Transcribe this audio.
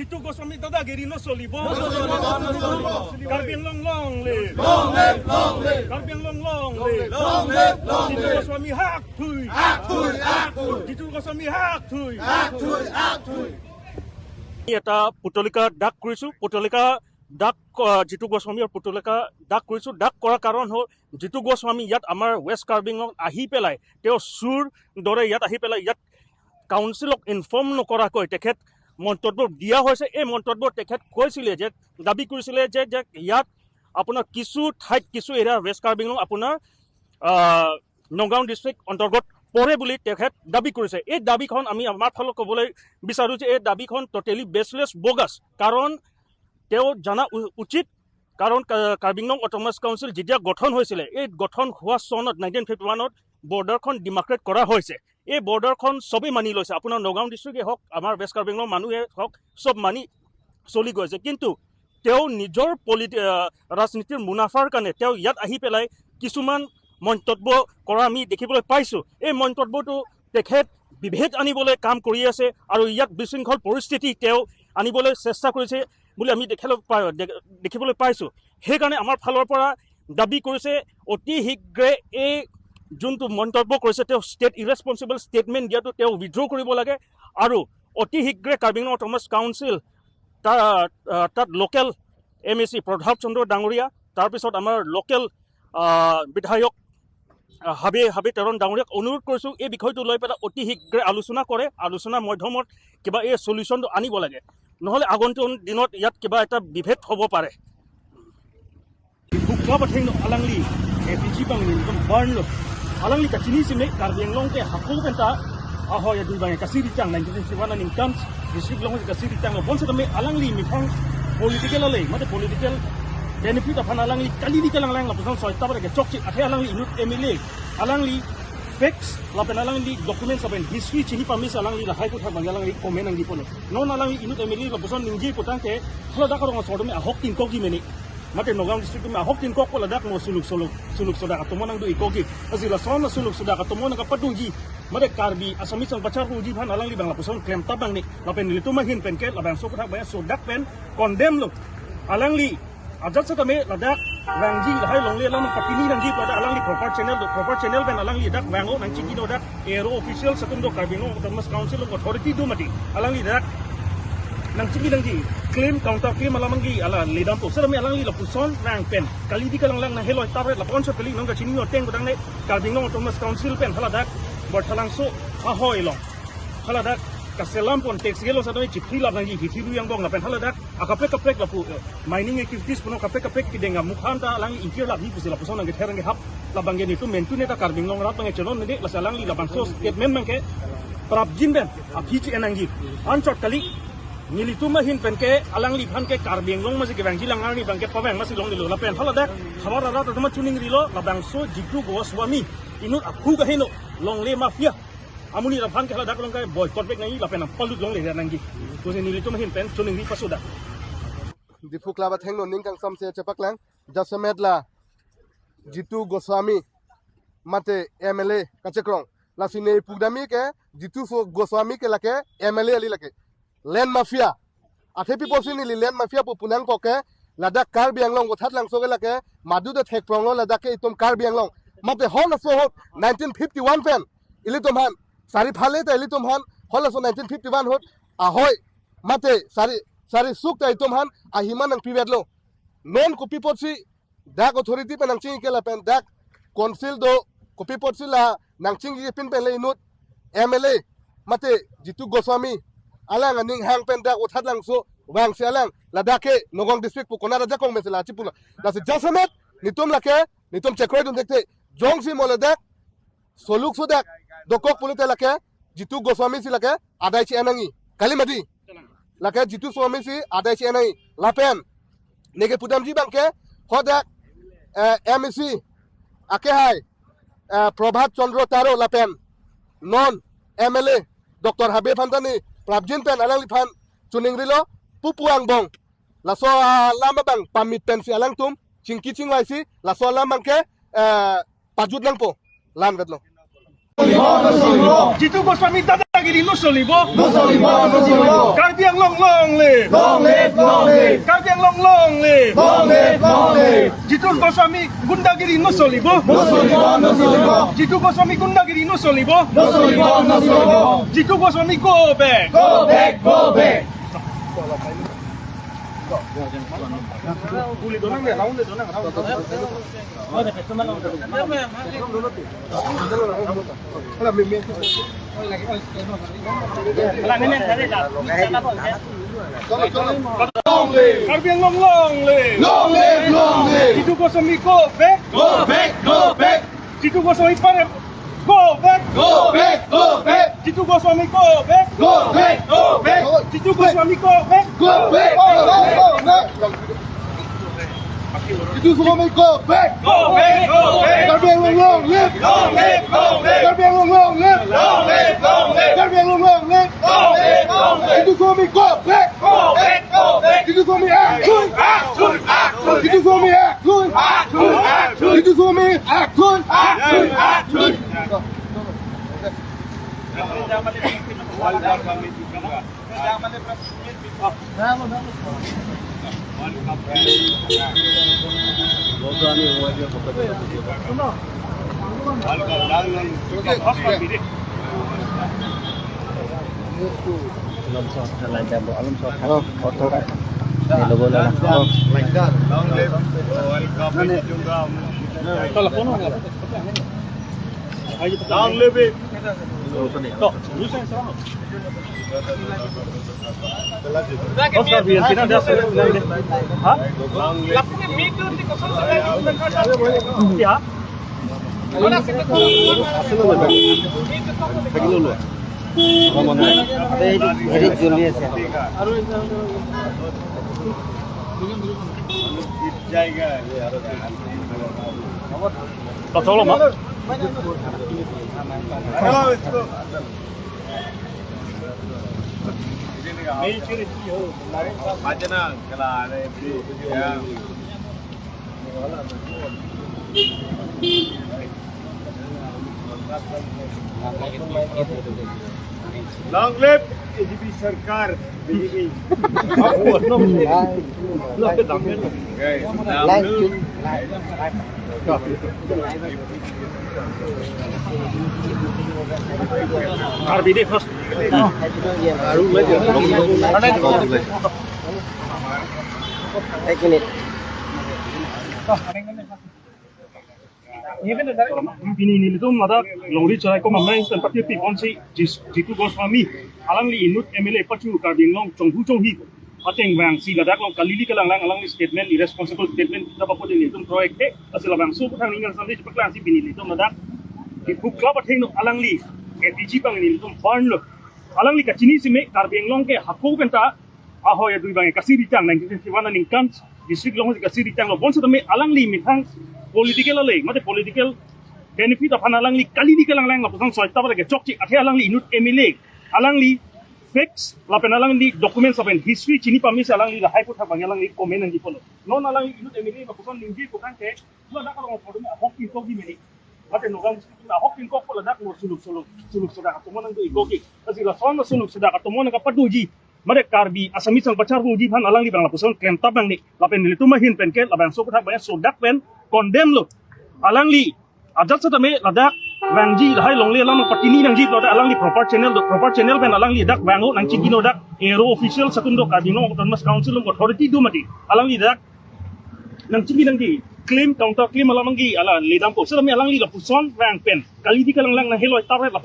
জিতু গোস্বামী দাদাগিৰি নচলিব Karbi Anglong long live Karbi Anglong long live Jitu Goswami হাক থুই জিতু গোস্বামী হাক থুই এটা পুতলিকা ডাক কৰিছো পুতলিকা ডাক জিতু গোস্বামী আৰু পুতলিকা ডাক কৰিছো ডাক কৰাৰ কাৰণ হ'ল জিতু গোস্বামী ইয়াত আমাৰ ৱেষ্ট কাৰ্বি আংলং আহি পেলাই তেওঁ চুৰ দৰে ইয়াত আহি পেলাই ইয়াত কাউন্সিলক ইনফৰ্ম নকৰাকৈ তেখেত মন্তব্য দিয়া হৈছে এই মন্তব্য তেখেত কৈছিলে যে দাবী কৰিছিলে যে ইয়াত আপোনাৰ কিছু ঠাইত কিছু এৰিয়া ৱেষ্ট কাৰ্বি আংলং আপোনাৰ নগাঁও ডিষ্ট্ৰিক্ট অন্তৰ্গত পৰে বুলি তেখেত দাবী কৰিছে এই দাবীখন আমি আমাৰ ফালত ক'বলৈ বিচাৰোঁ যে এই দাবীখন টোটেলি বেছলেছ বগাছ কাৰণ তেওঁ জনা উচিত কাৰণ কাৰ্বি আংলং অট'নমাছ কাউন্সিল যেতিয়া গঠন হৈছিলে এই গঠন হোৱা চনত 1951ত বৰ্ডাৰখন ডিমাৰ্কেট কৰা হৈছে এই বৰ্ডাৰখন চবেই মানি লৈছে আপোনাৰ নগাঁও ডিষ্ট্ৰিক্টেই হওক আমাৰ ৱেষ্ট কাৰ্বি আংলং মানুহে হওক চব মানি চলি গৈছে কিন্তু তেওঁ নিজৰ ৰাজনীতিৰ মুনাফাৰ কাৰণে তেওঁ ইয়াত আহি পেলাই কিছুমান মন্তব্য কৰা আমি দেখিবলৈ পাইছোঁ এই মন্তব্যটো তেখেত বিভেদ আনিবলৈ কাম কৰি আছে আৰু ইয়াত বিশৃংখল পৰিস্থিতি তেওঁ আনিবলৈ চেষ্টা কৰিছে বুলি আমি দেখিবলৈ পাইছোঁ সেইকাৰণে আমাৰ ফালৰ পৰা দাবী কৰিছে অতি শীঘ্ৰে এই যোনটো মন্তব্য কৰিছে তেওঁ ষ্টেট ইৰেছপনচিবল ষ্টেটমেণ্ট দিয়াটো তেওঁ উইথড্ৰ কৰিব লাগে আৰু অতি শীঘ্ৰে কাৰ্বি আংলং অট'নমাছ কাউন্সিল তাত লোকেল MAC প্ৰভাৱ চন্দ্ৰ ডাঙৰীয়া তাৰপিছত আমাৰ লোকেল বিধায়ক হাবি তেৰণ ডাঙৰীয়াক অনুৰোধ কৰিছোঁ এই বিষয়টো লৈ পেলাই অতি শীঘ্ৰে আলোচনা কৰে আলোচনাৰ মাধ্যমত কিবা এই চলিউশ্যনটো আনিব লাগে নহ'লে আগন্তুক দিনত ইয়াত কিবা এটা বিভেদ হ'ব পাৰে আলাংলি APG bangin tum barn lo alang li kachini sime Karbi Anglong ke hakul penta ahoy adu bang kasiri tang 1961 ning comes district long kasiri tang bonse tame alang li mithang political le mate political benefit of alang li kali di kalang lang la pusang soi tabare ke chokchi athe alang li inut MLA alang li facts la pen alang li documents of history chini pamis alang li la hai ko tha bang alang li comment ang di polo non alang li inut MLA la pusang ningji potang ke hla da karong sodome ahok tin ko gi meni mate Nogam district ma hok tin kok ko ladak mo suluk soda ka tumon ang do ikogi azila son na suluk soda ka tumon ka padungji mate Karbi asami sang bachar uji bhan alang li bang la puson krem tabang ni la pen li tuma hin pen ke la bang so ka ba so dak pen condemn lo alang li ajat sa tame ladak rangji hai long le lang patini rangji pada alang li proper channel ben alang li dak bango nang chigi do dak aero official sakun do Karbi Anglong Autonomous Council authority do mati alang li dak nang chigi nangji claim counter claim alamangi ala ledam to serami alang li la puson rang pen kali di kalang lang na heloi tabre la pon so kali nong ka chini no teng budang ne Karbi Anglong Autonomous Council pen haladak borthalang so ahoi long haladak ka selam pon tax gelo sa doi chithi la nangji hithi lu yang bong la pen haladak akapek la pu mining activities puno kapek kidenga mukhan ta alang inkir la bi pusila puson nang therang ge hap la bangge ni tu mentu ne ta Karbi Anglong rat nge chelon ne la salang li la bang so statement mang ke prabjin ben abhichi enangji anchot kali nili tuma hin pen ke alang li phan ke Karbi Anglong ma ke bangji langar ni bang ke paweng ma silong dilo la pen hala dak khabar ara ta tuma chuning rilo la bang so jitu Goswami inut akhu ga hino long le mafia amuni la phan ke hala dak long kai boycott bek nai la pen palut long le nangi to se nili tuma hin pen chuning ri pasuda difu klaba thengno ningkang samse chapaklang jasamet la jitu Goswami mate MLA kachekrong la sine pugdami ke jitu Goswami ke lake MLA ali lake land mafia athepi posini li land mafia pu punang poke ladak Karbi Anglong gothat lang soge lake madu de thek prong lo ladak ke itum Karbi Anglong mate hol so hot 1951 pen ilitum han sari phale ta ilitum han hol so 1951 hot ahoy mate sari suk ta itum han ahiman ang pivet lo non kopi potsi dak authority pen ang ching ke la pen dak council do kopi potsi la nang ching gi pin pen le inut MLA mate Jitu Goswami alang aning hang pen dak uthat lang so wang se alang ladake Nogong district pu kona raja kong mesela chipula das jasamet nitum lake nitum chekroi dun dekte jongsi moladak soluk sudak dokok pulute lake Jitu Goswami si lake adai chi anangi kalimadi lake Jitu Goswami si adai chi anangi lapen nege pudamji bangke hodak MAC ake hai Prabhat Chandra Taro lapen non MLA Dr. Habib Phandani Prabjin pen alang liphan chuning rilo pupuang bong laso lama bang pamit pen si alang tum chingki chingwai si laso lamang ke pajut lang po lan vedlo Jitu Goswami dada gundagiri no solibo. No solibo, no solibo. Karbiang long long live. Long live, long live. Karbiang long long live. Long live, long live. Jitu Goswami gundagiri no solibo. No solibo, no solibo. Jitu Goswami gundagiri no solibo. No solibo, no solibo. Jitu Goswami go back. Go back, go back. Long live. Karbiang long long live. Long live, long live. Jitu Goswami go back. Go back, go back. Jitu Goswami pare go back. Go back, go back. Jitu Goswami go back. Go back, go back. Jitu Goswami go back. Go back, go back. Jitu Goswami go back. Go back. Go back. Karbiang long long live. Long live. Long live. Karbiang long long live. Long live. Long live. Karbiang long long live. Long live. Long live. Jitu Goswami go back. Go back. Go back. Jitu Goswami act. Action. Action. Jitu Goswami act. Action. Action. Jitu Goswami act. Action. Action. Long live it. Toh, lusa sama. Oscar biar kita dah selesai. Hah? Lapunya meter di kosong sekali. Ya. Mana kita tolong mak. Long live ADB सरकार BJP RBD first Pini itu mada longri cerai ko mamai tempat dia pipon si Jitu Goswami alang li inut MLA pacu Karbiang long chonghu chonghi ateng bang si ladak long kalili kalang lang alang statement irresponsible statement kita bapo din itu proyek ke asal bang su putang ningal sampai cepat lang si pini itu mada di bukla pateng no alang li APG bang ini itu farn lo alang li kacini si me Karbiang long ke hakku benta ahoy dui bang kasih ditang 1951 ning kan district long kasih ditang lo bon sa me alang li mitang political le mate political benefit of alang li kali di kalang lang lapang soy tabar ke chokchi athe alang li inut emile alang li fix lapen alang li document saben history chini pamis alang li la high court bang alang li comment ngi polo non alang li inut emile ba puson ngi ko kan ke la da ka ko ma hokki ko di meni mate no gang na hokki ko polo dak mo suluk sudah ka tumon ngi ko ki kasi la son suluk sudah ka tumon ka paduji made karbi asami sang pacar uji ban alang li bang lapuson kem tabang ni lapen li tumahin penket labang so ko bang so dak pen condemn lo alang li ajat sa tame ladak wangji lahai longle lam patini nang ji loda alang li proper channel ben alang li dak wango nang chingino dak aero official satundo Karbiang autonomous council authority do mati alang li dak nang chingi nang di claim counter claim alang gi ala lidam ko sa tame alang li la puson wang pen kali di kalang lang na heloi tar la